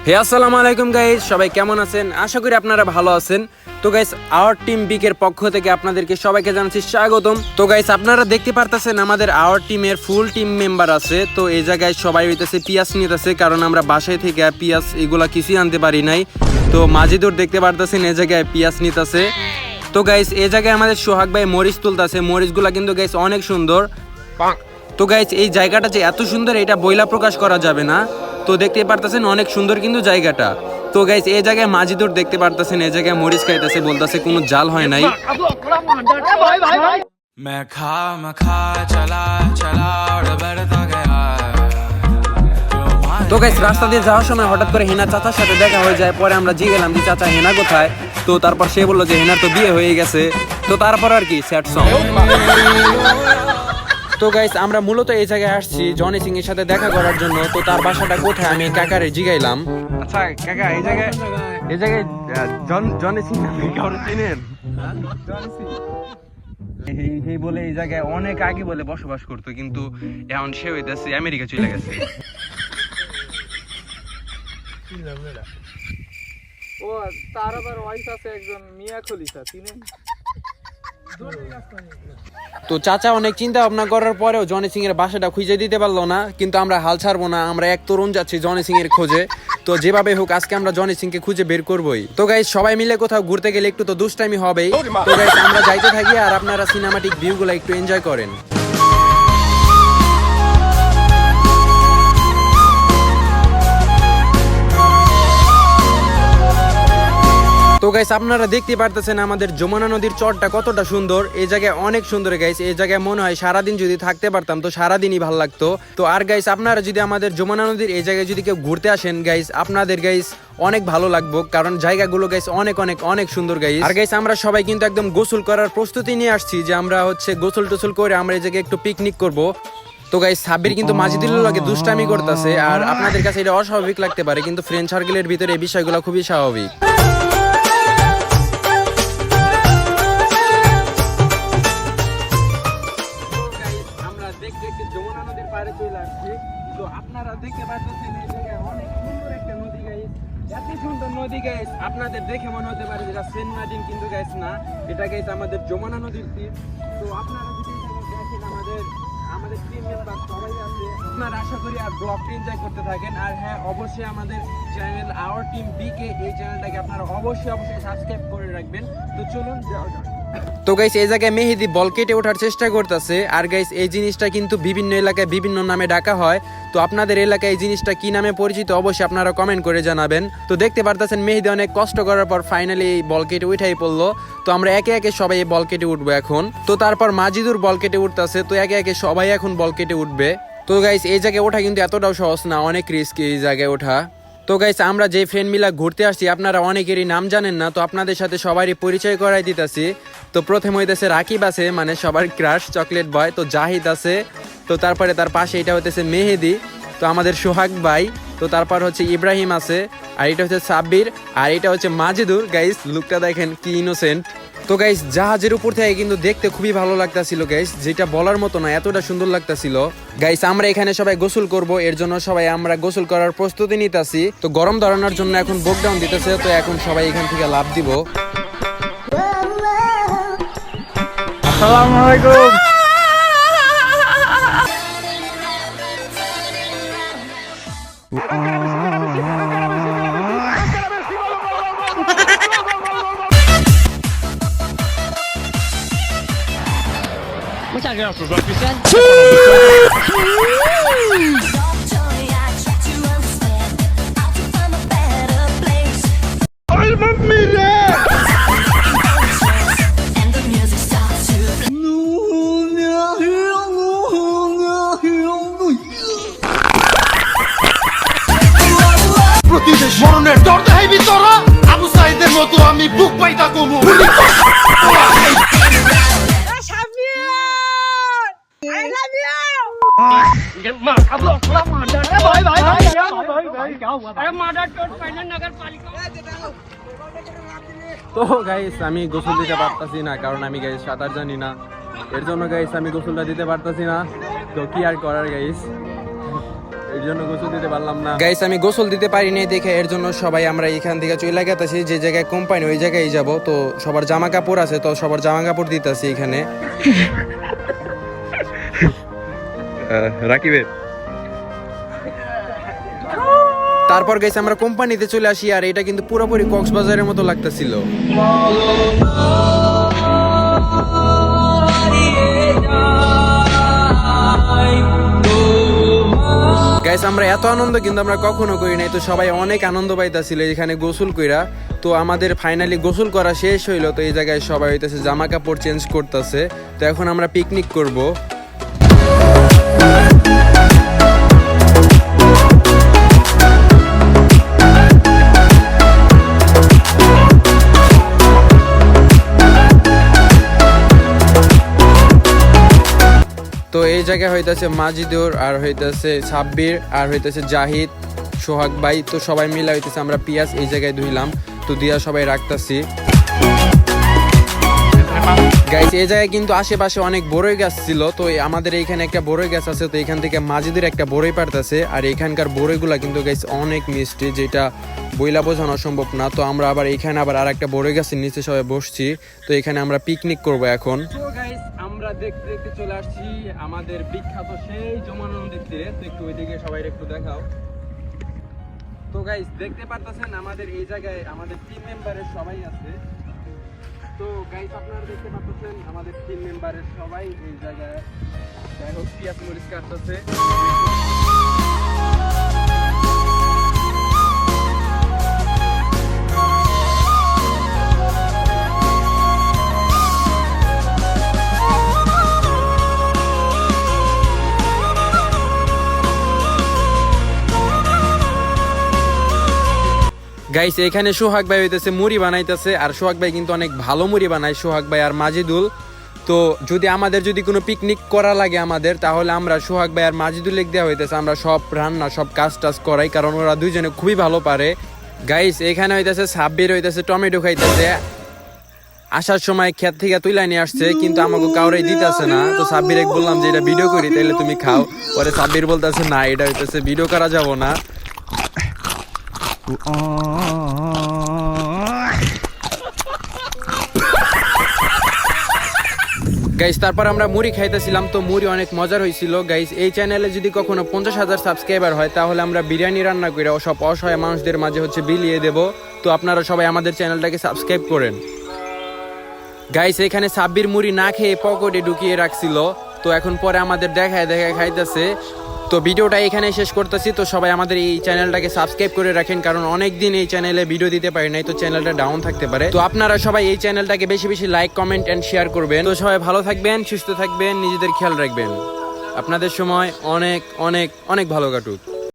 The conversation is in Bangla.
হে আসসালামু আলাইকুম গাইস, সবাই কেমন আছেন? আশা করি আপনারা ভালো আছেন। তো গাইস, আওয়ার টিম বিকের পক্ষ থেকে আপনাদেরকে সবাইকে জানাচ্ছি স্বাগতম। তো গাইস, আপনারা দেখতে পারতেছেন আমাদের আওয়ার টিমের ফুল টিম মেম্বার আছে। তো এই জায়গায় সবাই হইতেছে পিয়াস নিতেছে, কারণ আমরা বাসায় থেকে পিয়াস এগুলা কিছুই আনতে পারি নাই। তো মাজিদুর দেখতে পারতেছেন এই জায়গায় পিয়াস নিতেছে। তো গাইস, এই জায়গায় আমাদের সোহাগ ভাই মরিচ তুলতেছে। মরিচগুলা কিন্তু গাইস অনেক সুন্দর। তো গাইস, এই জায়গাটা যে এত সুন্দর এটা বইলা প্রকাশ করা যাবে না। তো দেখতে পারতেছেন অনেক সুন্দর কিন্তু জায়গাটা। তো গাইস, এই জায়গায় মাজিদুর দেখতে পারতেছেন এই জায়গায় মরিচ খাইতেছে, বলতেছে কোনো জাল হয় নাই। তো গাইস, রাস্তা দিয়ে যাওয়ার সময় হঠাৎ করে হেনা চাচার সাথে দেখা হয়ে যায়। পরে আমরা জিজ্ঞেলাম যে চাচা হেনা কোথায়? তো তারপর সে বললো যে হেনার তো বিয়ে হয়ে গেছে। তো তারপর আর কি স্যাড সং। তো গাইস, আমরা মূলত এই জায়গায় আসছি জনি সিং এর সাথে দেখা করার জন্য। তো তার বাসাটা কোথায় আমি কাকারে জিগাইলাম। আচ্ছা কাকা, এই জায়গায় জনি সিং আপনি কাউরে চিনেন? এই বলে এই জায়গায় অনেক আগে বলে বসবাস করতো, কিন্তু এখন সে হইতেছে আমেরিকা চলে গেছে। ও তার আবার ওয়াইফ আছে একজন মিয়া খলিফা, চিনেন? তো চাচা অনেক চিন্তা ভাবনা করার পরেও জনি সিং এর বাসাটা খুঁজে দিতে পারলো না। কিন্তু আমরা হাল ছাড়বো না, আমরা এক তরুণ যাচ্ছি জনি সিং এর খোঁজে। তো যেভাবে হোক আজকে আমরা জনি সিং কে খুঁজে বের করবোই। তো গাইস, সবাই মিলে কোথাও ঘুরতে গেলে একটু তো দুষ্টামি হবেই। তো গাইস, আমরা যাইতে থাকি আর আপনারা সিনেমাটিক ভিউ গুলো একটু এনজয় করেন। তো গাইস, আপনারা দেখতে পারতেছেন আমাদের যমুনা নদীর চরটা কতটা সুন্দর। এই জায়গায় অনেক সুন্দর গাইস। এই জায়গায় মনে হয় সারাদিন যদি থাকতে পারতাম তো সারাদিনই ভালো লাগতো। তো আর গাইস, আপনারা যদি আমাদের যমুনা নদীর এই জায়গায় যদি কেউ ঘুরতে আসেন গাইস, আপনাদের গাইস অনেক ভালো লাগবে, কারণ জায়গাগুলো গাইস অনেক অনেক অনেক সুন্দর গাইস। আর গাইস, আমরা সবাই কিন্তু একদম গোসল করার প্রস্তুতি নিয়ে আসছি, যে আমরা হচ্ছে গোসল টোসল করে আমরা এই জায়গায় একটু পিকনিক করব। তো গাইস, সাব্বির কিন্তু মাজিদুল্লাহর লগে দুষ্টামি করতেছে। আর আপনাদের কাছে এটা অস্বাভাবিক লাগতে পারে, কিন্তু ফ্রেন্ড সার্কেলের ভিতরে এই বিষয়গুলো খুবই স্বাভাবিক। যমুনা নদীর পাড়ে চলে আসছি। তো আপনারা দেখতে পাচ্ছেন এই জায়গায় অনেক সুন্দর একটা নদী গাইস। এত সুন্দর নদী গাইস, আপনাদের দেখে মনে হতে পারে যেটা সেন্ট মার্টিন, কিন্তু গাইস না, এটা গাইস আমাদের যমুনা নদীর তীর। তো আপনারা যদি দেখেন আমাদের টিম মেম্বার সবাই আছে। আপনারা আশা করি আর ব্লগটি এনজয় করতে থাকেন। আর হ্যাঁ, অবশ্যই আমাদের চ্যানেল আওয়ার টিম বিকে, এই চ্যানেলটাকে আপনারা অবশ্যই সাবস্ক্রাইব করে রাখবেন। তো চলুন যাওয়া যাক। তো গাইস, এই জায়গায় মেহেদি বল কেটে ওঠার চেষ্টা করতেছে। আর গাইস, এই জিনিসটা কিন্তু বিভিন্ন এলাকায় বিভিন্ন নামে ডাকা হয়। তো আপনাদের এলাকায় এই জিনিসটা কি নামে পরিচিত অবশ্যই আপনারা কমেন্ট করে জানাবেন। তো দেখতে পারতেছেন মেহেদি অনেক কষ্ট করার পর ফাইনালি এই বল কেটে উঠাই পড়লো। তো আমরা একে একে সবাই এই বল কেটে উঠবো এখন। তো তারপর মাজিদুর বল কেটে উঠতেছে। তো একে একে সবাই এখন বল কেটে উঠবে। তো গাইস, এই জায়গায় ওঠা কিন্তু এতটাও সহজ না, অনেক রিস্ক এই জায়গায় ওঠা। তো গাইস, আমরা যে ফ্রেন্ড মিলা ঘুরতে আসছি আপনারা অনেকেরই নাম জানেন না। তো আপনাদের সাথে সবারই পরিচয় করাই দিতেছি। তো প্রথমে হইতেছে রাকিব আছে, মানে সবার ক্রাশ চকলেট বয়। তো জাহিদ আছে। তো তারপরে তার পাশে এটা হইতেছে মেহেদি, তো আমাদের সোহাগ ভাই। তো তারপর হচ্ছে ইব্রাহিম আছে, আর এটা হচ্ছে সাব্বির, আর এটা হচ্ছে মাজিদুর। গাইস, লুকটা দেখেন কি ইনোসেন্ট। তো গাইস, জাহাজের উপর থেকে কিন্তু দেখতে খুবই ভালো লাগতাছিল গাইস, যেটা বলার মতো না, এতটা সুন্দর লাগতাছিল গাইস। আমরা এখানে সবাই গোসল করব, এর জন্য সবাই আমরা গোসল করার প্রস্তুতি নিতেছি। তো গরম ধরানোর জন্য এখন বকডাউন দিতেছে। তো এখন সবাই এখান থেকে লাভ দিব। আসসালামু আলাইকুম। Muchas gracias, oficial. প্রতিদেশ মরণের দর দেখাইবি তোরা, আবু সাইদের মতো আমি বুক পাইতা কমু। তো গাইস, আমি গোসল দিতে পারতাছি না, কারণ আমি গাইস সাঁতার জানি না। এর জন্য গাইস আমি গোসলটা দিতে পারতাছি না। তো কি আর করার গাইস, এর জন্য গোসল দিতে পারলাম না। গাইস আমি গোসল দিতে পারিনি দেখে এর জন্য সবাই আমরা এখান থেকে চলে গেতেছি যে জায়গায় কোম্পানি ওই জায়গায় যাব। তো সবার জামা কাপড় আছে, তো সবার জামা কাপড় দিতেছি এখানে। রাকিবের তারপর গাইস আমরা কোম্পানিতে চলে আসি, আর এটা কিন্তু পুরোপুরি কক্সবাজারের মতো লাগতেছিল। গাইস আমরা এত আনন্দ কিন্তু আমরা কখনো করি নাই। তো সবাই অনেক আনন্দ পাইতাছিল এখানে গোসল কইরা। তো আমাদের ফাইনালি গোসল করা শেষ হইলো। তো এই জায়গায় সবাই হইতেছে জামা কাপড় চেঞ্জ করতেছে। তো এখন আমরা পিকনিক করব। তো এই জায়গায় হইতেছে মাজিদুর, আর হইতেছে সাব্বির, আর হইতেছে জাহিদ, সোহাগ ভাই। তো সবাই মিলে হইতেছে আমরা পিয়াজ এই জায়গায় ধুইলাম। তো দিয়া সবাই রাখতাছি। গাইস এই জায়গায় কিন্তু আশেপাশে অনেক বড়ই গাছ ছিল। তো আমাদের এইখানে একটা বড়ই গাছ আছে। তো এখান থেকে মাজিদের একটা বড়ই পারতেছে। আর এখানকার বড়ইগুলা কিন্তু গাইস অনেক মিষ্টি, যেটা বইলা বোঝানো সম্ভব না। তো আমরা আবার এখানে আবার আর একটা বড়ই গাছের নিচে সবাই বসছি। তো এখানে আমরা পিকনিক করবো এখন। তো গাইস আমরা দেখতে দেখতে চলে আসছি আমাদের বিখ্যাত সেই যমুনা নদীর তীরে। তো একটু ওইদিকে সবাই একটু দেখাও। তো গাইস দেখতে পারতেছেন আমাদের এই জায়গায় আমাদের টিম মেম্বারের সবাই আছে। তো গাইস আপনারা দেখতে পাচ্ছেন আমাদের টিম মেম্বারের সবাই এই জায়গায় যাই হোক পিয়াজ মরিচ কাটতেছে। গাইস এখানে সোহাগ ভাই হইতেছে মুড়ি বানাইতেছে। আর সোহাগ ভাই কিন্তু অনেক ভালো মুড়ি বানায়, সোহাগ ভাই আর মাজিদুল। তো যদি আমাদের যদি কোনো পিকনিক করা লাগে আমাদের, তাহলে আমরা সোহাগ ভাই আর মাজিদুল দেওয়া হইতেছে আমরা সব রান্না সব কাজ টাজ করাই, কারণ ওরা দুইজনে খুবই ভালো পারে। গাইস এখানে হইতেছে সাব্বির হইতেছে টমেটো খাইতেছে। আসার সময় ক্ষেত থেকে তুলে নিয়ে আসছে, কিন্তু আমাকে কাউরাই দিতেছে না। তো সাব্বির বললাম যে এটা ভিডিও করি, তাইলে তুমি খাও। পরে সাব্বির বলতেছে না, এটা হইতেছে ভিডিও করা যাবো না। গাইস তারপর আমরা মুড়ি খাইতেছিলাম। তো মুড়ি অনেক মজার হয়েছিল। গাইস এই চ্যানেলে যদি কখনো 50,000 সাবস্ক্রাইবার হয়, তাহলে আমরা বিরিয়ানি রান্না করে সব অসহায় মানুষদের মাঝে বিলিয়ে দেব। তো আপনারা সবাই আমাদের চ্যানেলটাকে সাবস্ক্রাইব করেন। গাইস এখানে সাব্বির মুড়ি না খেয়ে পকেটে ঢুকিয়ে রাখছিল। তো এখন পরে আমাদের দেখায় খাইতেছে। তো ভিডিওটা এখানে শেষ করতেছি। তো সবাই আমাদের এই চ্যানেলটাকে সাবস্ক্রাইব করে রাখেন, কারণ অনেক দিন এই চ্যানেলে ভিডিও দিতে পারি নাই। তো চ্যানেলটা ডাউন থাকতে পারে। তো আপনারা সবাই এই চ্যানেলটাকে বেশি বেশি লাইক কমেন্ট এন্ড শেয়ার করবেন। তো সবাই ভালো থাকবেন, সুস্থ থাকবেন, নিজেদের খেয়াল রাখবেন। আপনাদের সময় অনেক অনেক অনেক ভালো কাটুক।